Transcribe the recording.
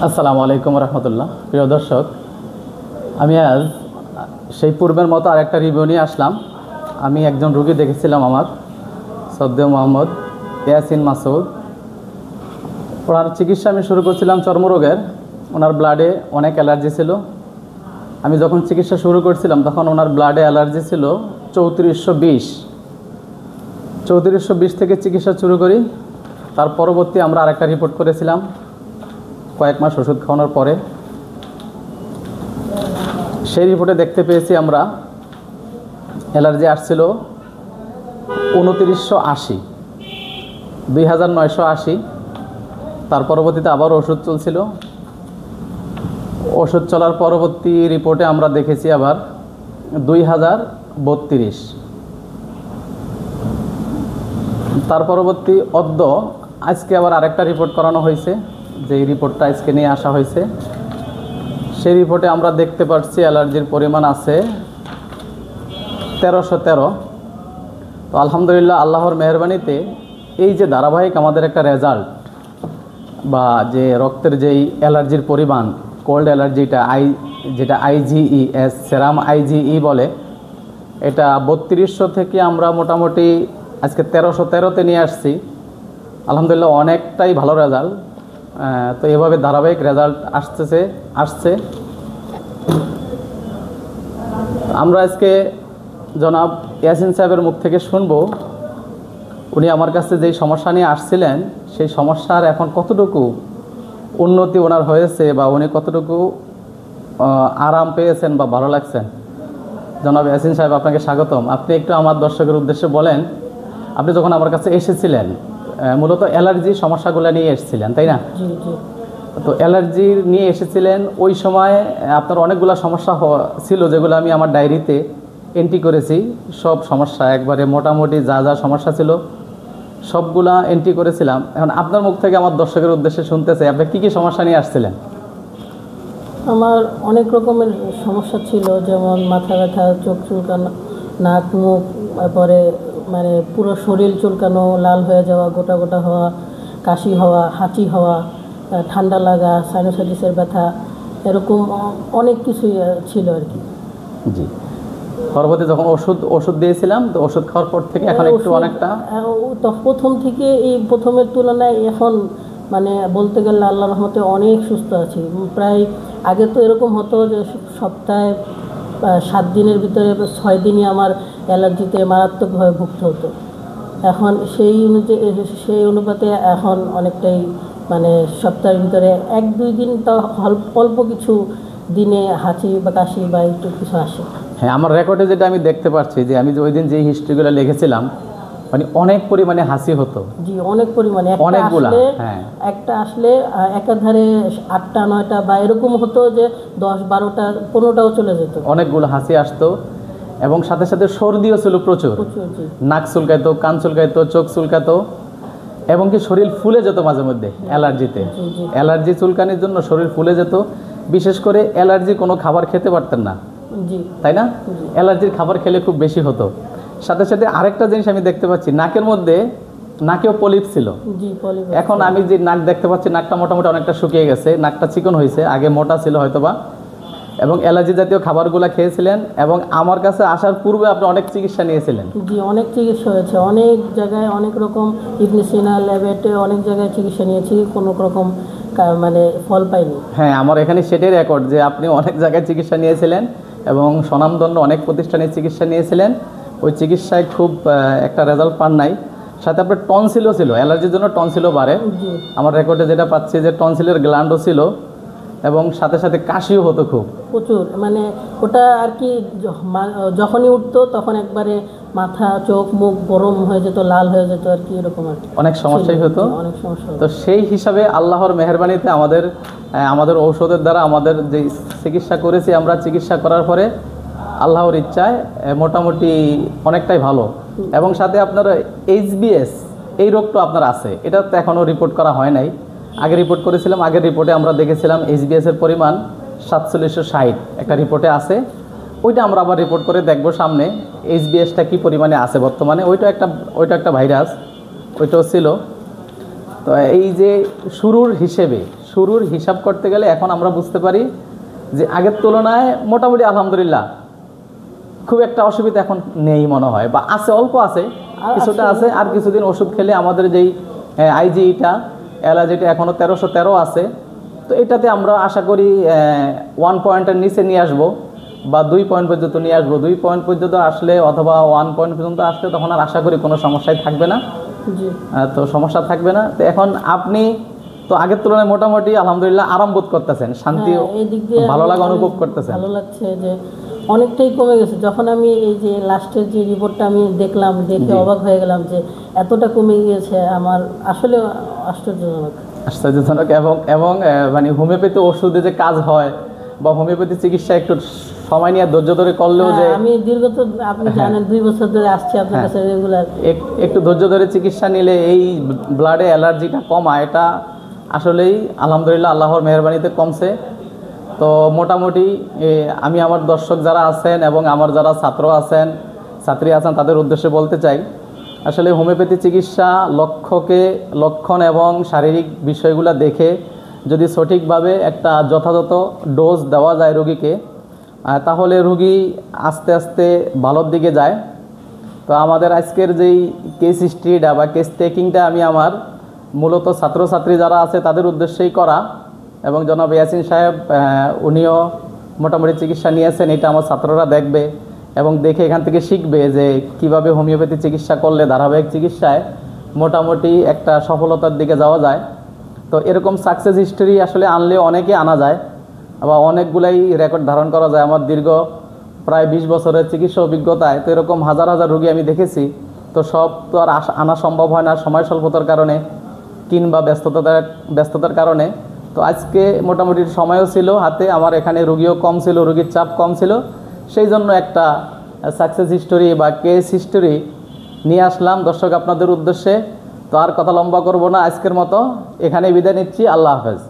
আসসালামু আলাইকুম রহমতুল্লাহ। প্রিয় দর্শক, আমি আজ সেই পূর্বের মতো আরেকটা রিভিউ নিয়ে আসলাম। আমি একজন রুগী দেখেছিলাম, আমার সদ্য মোহাম্মদ ইয়াসিন মাসুদ। ওনার চিকিৎসা আমি শুরু করছিলাম চর্মরোগের। ওনার ব্লাডে অনেক অ্যালার্জি ছিল। আমি যখন চিকিৎসা শুরু করছিলাম তখন ওনার ব্লাডে অ্যালার্জি ছিল 3420 থেকে চিকিৎসা শুরু করি। তার পরবর্তী আমরা আরেকটা রিপোর্ট করেছিলাম কয়েক মাস ওষুধ খাওয়ানোর পরে। সেই রিপোর্টে দেখতে পেয়েছি আমরা অ্যালার্জি আসছিল 2980। তার পরবর্তীতে আবার ওষুধ চলছিল। ওষুধ চলার পরবর্তী রিপোর্টে আমরা দেখেছি আবার 2032। তার পরবর্তী আজকে আবার আরেকটা রিপোর্ট করানো হয়েছে, যেই রিপোর্টটা আজকে নিয়ে আসা হয়েছে। সেই রিপোর্টে আমরা দেখতে পাচ্ছি অ্যালার্জির পরিমাণ আছে 1313। তো আলহামদুলিল্লাহ, আল্লাহর মেহরবানিতে এই যে ধারাবাহিক আমাদের একটা রেজাল্ট বা যে রক্তের যেই অ্যালার্জির পরিমাণ, কোল্ড অ্যালার্জিটা যেটা IgE সেরাম IgE বলে, এটা 3200 থেকে আমরা মোটামুটি আজকে 1313তে নিয়ে আসছি। আলহামদুলিল্লাহ, অনেকটাই ভালো রেজাল্ট। তো এভাবে ধারাবাহিক রেজাল্ট আসছে। আমরা আজকে জনাব ইয়াসিন সাহেবের মুখ থেকে শুনবো উনি আমার কাছে যেই সমস্যা নিয়ে আসছিলেন সেই সমস্যার এখন কতটুকু উন্নতি ওনার হয়েছে বা উনি কতটুকু আরাম পেয়েছেন বা ভালো লাগছেন। জনাব ইয়াসিন সাহেব, আপনাকে স্বাগতম। আপনি একটু আমার দর্শকের উদ্দেশ্যে বলেন, আপনি যখন আমার কাছে এসেছিলেন মূলত অ্যালার্জি সমস্যাগুলো নিয়ে এসেছিলেন, তাই না? তো অ্যালার্জি নিয়ে এসেছিলেন। ওই সময় আপনার অনেকগুলো সমস্যা ছিল, যেগুলো আমি আমার ডায়েরিতে এন্ট্রি করেছি। সব সমস্যা একবারে মোটামুটি যা যা সমস্যা ছিল সবগুলা এন্ট্রি করেছিলাম। এখন আপনার মুখ থেকে আমার দর্শকের উদ্দেশ্যে শুনতে চাই, আপনি কী কী সমস্যা নিয়ে আসছিলেন? আমার অনেক রকমের সমস্যা ছিল, যেমন মাথা ব্যথা, চোখ চুলকানো, নাক মুখ, তারপরে মানে পুরো শরীর চুলকানো, লাল হয়ে যাওয়া, গোটা গোটা হওয়া, কাশি হওয়া, হাঁচি হওয়া, ঠান্ডা লাগা, সাইনোসাইটিসের ব্যথা, এরকম অনেক কিছুই ছিল আর কি। জি, পরবর্তী যখন ওষুধ দিয়েছিলাম, তো ওষুধ খাওয়ার পর থেকে এখন একটু অনেকটা প্রথম থেকে এই প্রথমের তুলনায় এখন মানে বলতে গেলে আল্লাহর রহমতে অনেক সুস্থ আছি। প্রায় আগে তো এরকম হতো যে সপ্তাহে 7 দিনের ভিতরে 6 দিনই আমার অ্যালার্জিতে মারাত্মকভাবে ভুগতে হতো। এখন সেই অনুপাতে এখন অনেকটাই মানে সপ্তাহের ভিতরে 1-2 দিন তো অল্প কিছু দিনে হাঁচি বা কাশি বা একটু কিছু আসে। হ্যাঁ, আমার রেকর্ডে যেটা আমি দেখতে পাচ্ছি যে আমি ওই দিন যে হিস্ট্রিগুলো লিখেছিলাম, মানে অনেক পরিমাণে হাসি হতো। জি, অনেক পরিমাণে। একটা আসলে একাধারে 8টা 9টা বা এরকম হতো যে 10 12টা 15টাও চলে যেত। অনেকগুলো হাসি আসতো এবং সাথে সাথে সর্দিও ছিল প্রচুর। নাক চুলকাইতো, কান চুলকাইতো, চোখ চুলকাতো এবং কি শরীর ফুলে যেত মাঝে মধ্যে অ্যালার্জিতে। অ্যালার্জি চুলকানির জন্য শরীর ফুলে যেত। বিশেষ করে অ্যালার্জি কোনো খাবার খেতে পারতেন না, তাই না? অ্যালার্জির খাবার খেলে খুব বেশি হতো। সাথে সাথে আরেকটা জিনিস আমি দেখতে পাচ্ছি, নাকেও পলিপ ছিল। এখন আমি যে নাক দেখতে পাচ্ছি, নাকটা মোটামুটি অনেকটা শুকিয়ে গেছে, নাকটা চিকন হয়েছে, আগে মোটা ছিল হয়তোবা। এবং অ্যালার্জি জাতীয় খাবারগুলো খেয়েছিলেন এবং আমার কাছে আসার পূর্বে আপনি অনেক চিকিৎসা নিয়েছিলেন। জি, অনেক চিকিৎসা হয়েছে, অনেক জায়গায় অনেক রকম ইবনে সিনা ল্যাবেটে অনেক জায়গায় চিকিৎসা নিয়েছি, কোনো রকম মানে ফল পাইনি। হ্যাঁ, আমার এখানে সেটাই রেকর্ড যে আপনি অনেক জায়গায় চিকিৎসা নিয়েছিলেন এবং স্বনামধন্য অনেক প্রতিষ্ঠানে চিকিৎসা নিয়েছিলেন। ওই চিকিৎসায় খুব একটা রেজাল্ট পান নাই। সাথে আপনার টনসিলও ছিল, অ্যালার্জির জন্য টনসিলও বাড়ে। আমার রেকর্ডে যেটা পাচ্ছি যে টনসিলের গ্ল্যান্ডও ছিল এবং সাথে সাথে কাশিও হতো খুব প্রচুর। মানে ওটা আর কি যখনই উঠতো তখন একবারে মাথা, চোখ, মুখ গরম হয়ে যেত, লাল হয়ে যেত আর কি, এরকম আর অনেক সমস্যাই হতো। তো সেই হিসাবে আল্লাহর মেহেরবানিতে আমাদের ঔষধের দ্বারা আমাদের যে চিকিৎসা করেছি, আমরা চিকিৎসা করার পরে আল্লাহর ইচ্ছায় মোটামুটি অনেকটাই ভালো। এবং সাথে আপনার HBS এই রোগটা আপনার আছে, এটা তো এখনও রিপোর্ট করা হয় নাই। আগে রিপোর্ট করেছিলাম, আগের রিপোর্টে আমরা দেখেছিলাম HBS-এর পরিমাণ 4760 একটা রিপোর্টে আছে। ওইটা আমরা আবার রিপোর্ট করে দেখবো সামনে HBS-টা কী পরিমাণে আছে বর্তমানে। ওইটা একটা ভাইরাস, ওইটাও ছিল। তো এই যে শুরুর শুরুর হিসাব করতে গেলে এখন আমরা বুঝতে পারি যে আগের তুলনায় মোটামুটি আলহামদুলিল্লাহ খুব একটা অসুবিধা এখন নেই মনে হয়, বা আছে, অল্প আছে, কিছুটা আছে। আর কিছুদিন ওষুধ খেলে আমাদের যেই আইজিটা অ্যালার্জিটা এখনও 1313 আছে, তো এটাতে আমরা আশা করি 1 পয়েন্টের নিচে নিয়ে আসবো বা 2 পয়েন্ট পর্যন্ত নিয়ে আসবো। 2 পয়েন্ট পর্যন্ত আসলে অথবা 1 পয়েন্ট পর্যন্ত আসলে তখন আর আশা করি কোনো সমস্যাই থাকবে না। তো সমস্যা থাকবে না। তো এখন আপনি তো আগের তুলনায় মোটামুটি আলহামদুলিল্লাহ আরাম বোধ করতেছেন, শান্তি, ভালো লাগা অনুভব করতেছেন? ভালো লাগছে যে অনেকটাই কমে গেছে। যখন আমি এই যে লাস্টের যে রিপোর্টটা আমি দেখলাম, দেখে অবাক হয়ে গেলাম যে এতটা কমে গিয়েছে, আমার আসলে আশ্চর্যজনক। এবং মানে হোমিওপ্যাথি ওষুধে যে কাজ হয় বা হোমিওপ্যাথি চিকিৎসা একটু সময় নিয়ে ধৈর্য ধরে করলেও যে আমি দীর্ঘত আপনি জানেন 2 বছর ধরে আসছি আপনার কাছে রেগুলার, একটু ধৈর্য ধরে চিকিৎসা নিলে এই ব্লাডে অ্যালার্জিটা কমায়, এটা আসলেই আলহামদুলিল্লাহ আল্লাহর মেহেরবানিতে কমছে। তো মোটামুটি আমি আমার দর্শক যারা আছেন এবং আমার যারা ছাত্রী আছেন তাদের উদ্দেশ্যে বলতে চাই, আসলে হোমিওপ্যাথি চিকিৎসা লক্ষণ এবং শারীরিক বিষয়গুলো দেখে যদি সঠিকভাবে একটা যথাযথ ডোজ দেওয়া যায় রোগীকে, তাহলে রোগী আস্তে আস্তে ভালোর দিকে যায়। তো আমাদের আজকের যেই কেস হিস্ট্রিটা বা কেস টেকিংটা আমি আমার মূলত ছাত্রছাত্রী যারা আছে তাদের উদ্দেশ্যেই করা, এবং জনাব ইয়াসিন সাহেব উনিও মোটামুটি চিকিৎসা নিয়েছেন, এটা আমার ছাত্ররা দেখবে এবং দেখে এখান থেকে শিখবে যে কিভাবে হোমিওপ্যাথি চিকিৎসা করলে ধারাবাহিক চিকিৎসায় মোটামুটি একটা সফলতার দিকে যাওয়া যায়। তো এরকম সাকসেস হিস্টোরি আসলে আনলে অনেকে আনা যায়, আবার অনেকগুলাই রেকর্ড ধারণ করা যায়। আমার দীর্ঘ প্রায় 20 বছরের চিকিৎসা অভিজ্ঞতায় তো এরকম হাজার হাজার রোগী আমি দেখেছি। তো সব তো আর আনা সম্ভব হয় না সময় স্বল্পতার কারণে কিংবা ব্যস্ততার কারণে। তো আজকে মোটামুটি সময়ও ছিল হাতে, আমার এখানে রোগীও কম ছিল, রোগীর চাপ কম ছিল, সেই জন্য একটা সাকসেস হিস্টোরি বা কেস হিস্টোরি নিয়ে আসলাম দর্শক আপনাদের উদ্দেশ্যে। তো আর কথা লম্বা করব না, আজকের মতো এখানে বিদায় নিচ্ছি। আল্লাহ হাফেজ।